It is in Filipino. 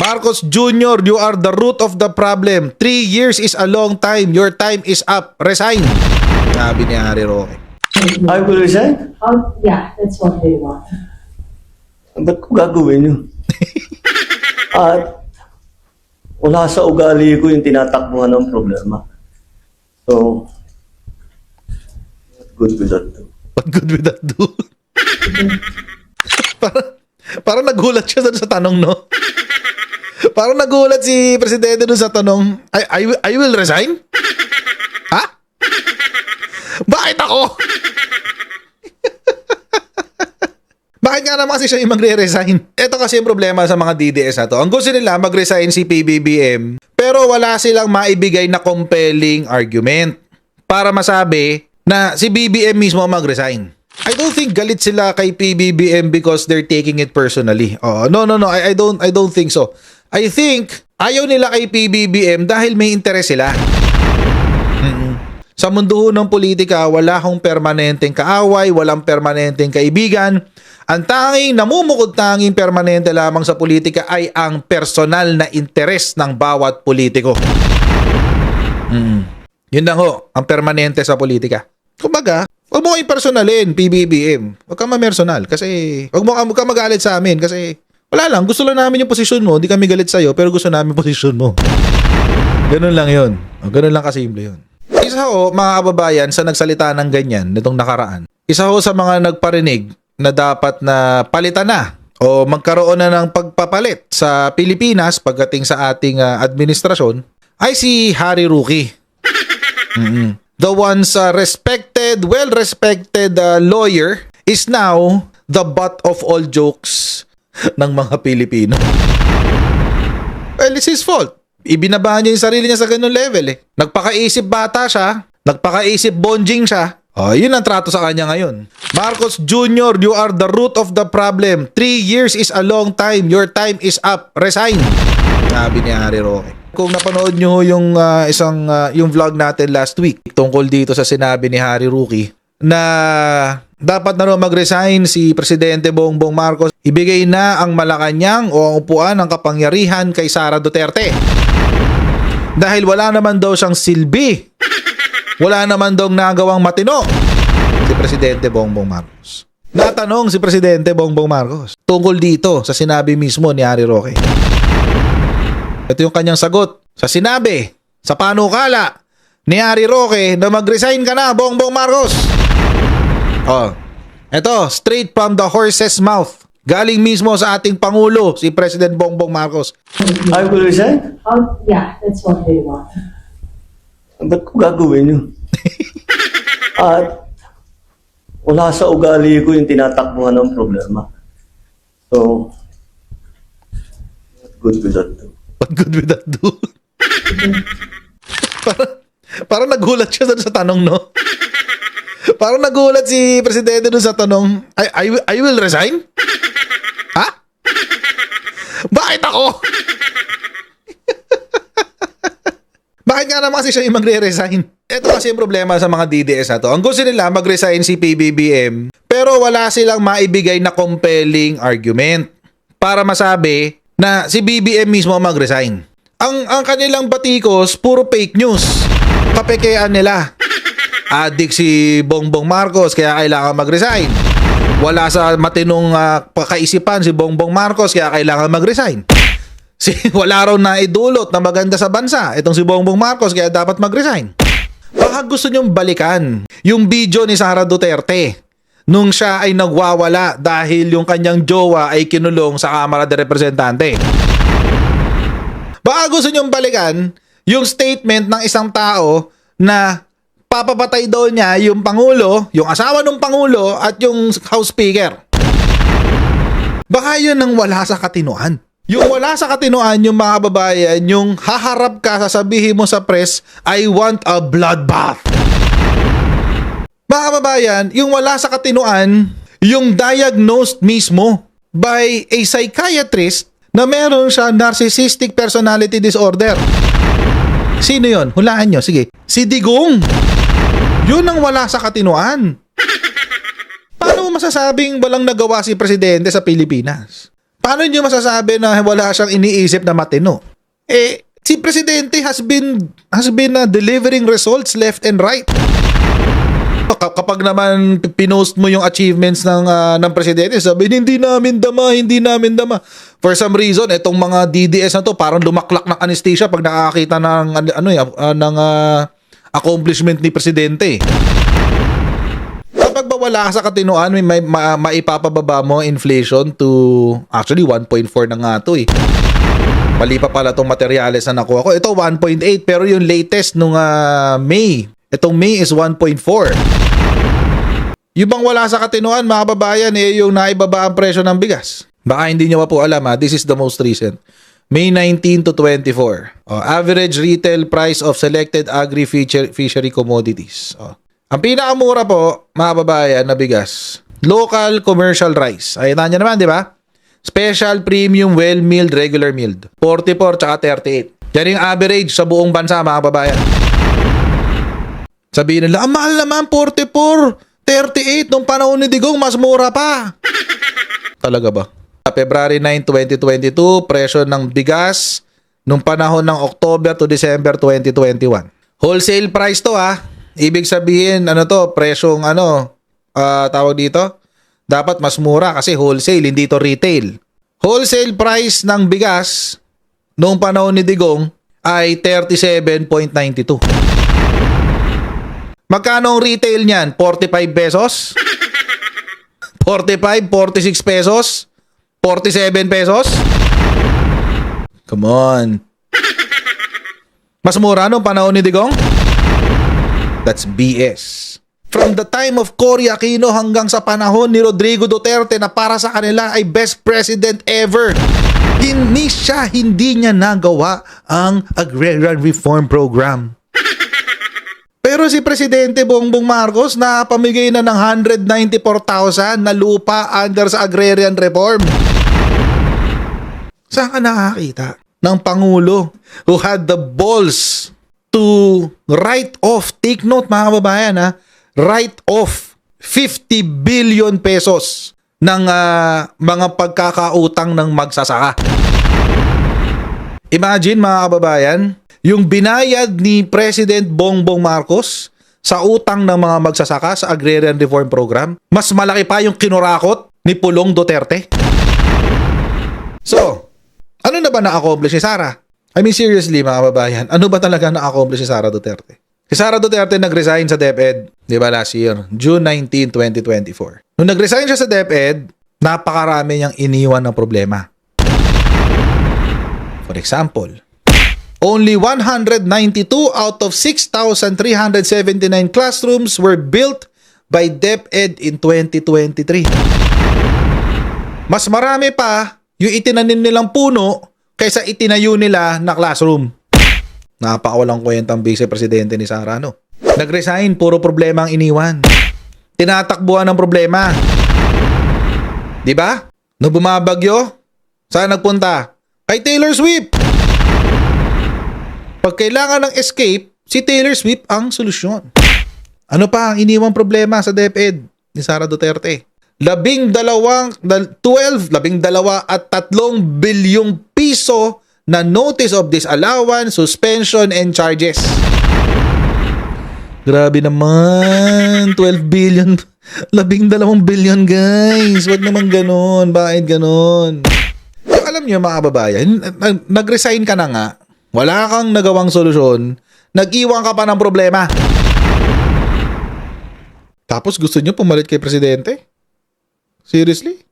Marcos Jr., you are the root of the problem. 3 years is a long time. Your time is up. Resign. Sabi ni Harry Roque. I will resign? Yeah, that's what they want. Ba't ko gagawin yun? At wala sa ugali ko yung tinatakbuhan ng problema. So, good with that too. What good with that dude? Parang nagulat siya doon sa tanong, no? Parang nagulat si Presidente doon sa tanong, I will resign? Ha? Bakit ako? Bakit nga naman kasi siya yung magre-resign? Ito kasi yung problema sa mga DDS na to. Ang gusto nila mag-resign si PBBM, pero wala silang maibigay na compelling argument para masabi na si BBM mismo mag-resign. I don't think galit sila kay PBBM because they're taking it personally. Oh, no. I don't think so. I think ayaw nila kay PBBM dahil may interes sila. Sa mundo ng politika, wala hong permanenteng kaaway, walang permanenteng kaibigan. Ang namumukod-tanging permanente lamang sa politika ay ang personal na interes ng bawat politiko. Yun lang ho, ang permanente sa politika. Kumbaga, huwag mo kayong personalin, PBBM. Huwag kang ma-personal kasi huwag ka magalit sa amin kasi wala lang, gusto lang namin yung posisyon mo, hindi kami galit sa'yo, pero gusto namin yung posisyon mo. Ganun lang yun. Ganun lang kasimple yun. Isa ho, mga kababayan, sa nagsalita ng ganyan, nitong nakaraan, isa ho sa mga nagparinig na dapat na palitan na o magkaroon na ng pagpapalit sa Pilipinas pagdating sa ating administrasyon ay si Harry Roque. The once respected, well-respected lawyer is now the butt of all jokes ng mga Pilipino. Well, it's his fault. Ibinabahan niya yung sarili niya sa ganun level eh. Nagpakaisip bata siya, nagpakaisip bonjing siya. Oh, yun ang trato sa kanya ngayon. Marcos Jr., you are the root of the problem. 3 years is a long time. Your time is up. Resign. Sabi ni Harry Roque. Kung napanood nyo yung yung vlog natin last week tungkol dito sa sinabi ni Harry Roque na dapat na rin mag-resign si Presidente Bongbong Marcos, ibigay na ang Malacanang o ang upuan ng kapangyarihan kay Sara Duterte. Dahil wala naman daw siyang silbi. Wala naman daw nagawang matino si Presidente Bongbong Marcos. Natanong si Presidente Bongbong Marcos tungkol dito sa sinabi mismo ni Harry Roque. Ito yung kanyang sagot sa sinabi, sa panukala ni Harry Roque na mag-resign ka na, Bongbong Marcos. Oh, ito, straight from the horse's mouth. Galing mismo sa ating Pangulo, si President Bongbong Marcos. I will resign? Yeah, that's what they want. Ba't ko gagawin yun? At wala sa ugali ko yung tinatakbuhan ng problema. So, good with that too. What good with that dude? Parang nagulat siya doon sa tanong, no? Parang nagulat si Presidente doon sa tanong, I will resign? Ha? Bakit ako? Bakit nga naman kasi siya yung magre-resign? Ito kasi yung problema sa mga DDS na to. Ang gusto nila mag-resign si PBBM, pero wala silang maibigay na compelling argument para masabi na si BBM mismo mag-resign. Ang kanilang batikos, puro fake news. Kapekean nila. Adik si Bongbong Marcos, kaya kailangan mag-resign. Wala sa matinong pakaisipan si Bongbong Marcos, kaya kailangan mag-resign. Wala raw na idulot na maganda sa bansa itong si Bongbong Marcos, kaya dapat mag-resign. Baka gusto nyong balikan yung video ni Sara Duterte nung siya ay nagwawala dahil yung kanyang jowa ay kinulong sa Kamara de Representante. Baka gusto nyong balikan yung statement ng isang tao na papapatay daw niya yung Pangulo, yung asawa ng Pangulo at yung House Speaker. Baka yun ang wala sa katinoan. Yung wala sa katinoan, yung mga babayan, yung haharap ka, sasabihin mo sa press, I want a bloodbath. Mga kababayan, yung wala sa katinoan, yung diagnosed mismo by a psychiatrist na meron siya narcissistic personality disorder. Sino yon? Hulaan nyo. Sige. Si Digong. Yun ang wala sa katinoan. Paano mo masasabing walang nagawa si Presidente sa Pilipinas? Paano nyo masasabi na wala siyang iniisip na matino? Si Presidente has been delivering results left and right. Kapag naman pinost mo yung achievements ng Presidente, sabi hindi namin dama. For some reason, itong mga DDS na to parang lumaklak ng anesthesia pag nakakita ng accomplishment ni Presidente. Kapag wala ka sa katinoan, may maipapababa mo inflation to actually 1.4 na nga to eh. Mali pa pala itong materyales na nakuha ko. Ito 1.8 pero yung latest nung May. Itong May is 1.4. Yung bang wala sa katinoan mga kababayan yung naibaba ang presyo ng bigas. Baka hindi nyo pa po alam this is the most recent. May 19 to 24. Average retail price of selected agri-fishery commodities. Ang pinakamura po mga kababayan na bigas, local commercial rice. Ay nyo naman di ba? Special, premium, well-milled, regular milled. 44 tsaka 38. Yan yung average sa buong bansa mga kababayan. Sabihin nila, mahal naman 44, 38. Nung panahon ni Digong, mas mura pa. Talaga ba? February 9, 2022, presyo ng bigas nung panahon ng October to December 2021. Wholesale price to Ibig sabihin, presyong tawag dito? Dapat mas mura kasi wholesale, hindi to retail. Wholesale price ng bigas noong panahon ni Digong ay 37.92. Magkano ang retail niyan? 45 pesos? 45, 46 pesos? 47 pesos? Come on. Mas mura noong panahon ni Digong? That's BS. From the time of Cory Aquino hanggang sa panahon ni Rodrigo Duterte na para sa kanila ay best president ever. Hindi niya nagawa ang Agrarian Reform Program. Pero si Presidente Bongbong Marcos napamigay na ng 194,000 na lupa under sa Agrarian Reform. Saan ka nakakita ng Pangulo who had the balls to write off, take note mga kababayan write off 50 billion pesos ng mga pagkakautang ng magsasaka. Imagine mga kababayan, yung binayad ni President Bongbong Marcos sa utang ng mga magsasaka sa Agrarian Reform Program, mas malaki pa yung kinurakot ni Pulong Duterte. So, ano na ba na-accomplish ni Sara? I mean seriously mga kababayan, ano ba talaga na-accomplish ni Sara Duterte? Si Sara Duterte nag-resign sa DepEd, di ba last year, June 19, 2024. Nung nag-resign siya sa DepEd, napakarami niyang iniwan ng problema. For example, only 192 out of 6,379 classrooms were built by DepEd in 2023. Mas marami pa yung itinanim nilang puno kaysa itinayo nila na classroom. Napakawalang kwentang vice presidente ni Sara, Nag-resign, puro problema ang iniwan. Tinatakbuhan ng problema. Di ba? Nung bumabagyo, saan nagpunta? Kay Taylor Swift. Pag kailangan ng escape, si Taylor Swift ang solusyon. Ano pa ang iniwang problema sa DepEd ni Sara Duterte? 12 at 3 bilyong piso na notice of disallowance, suspension, and charges. Grabe naman. 12 billion. 12 billion, guys. Wag naman ganun. Bakit ganun? Alam niyo mga kababayan, nag-resign ka na nga. Wala kang nagawang solusyon. Nag-iwan ka pa ng problema. Tapos gusto niyo pumalit kay Presidente? Seriously?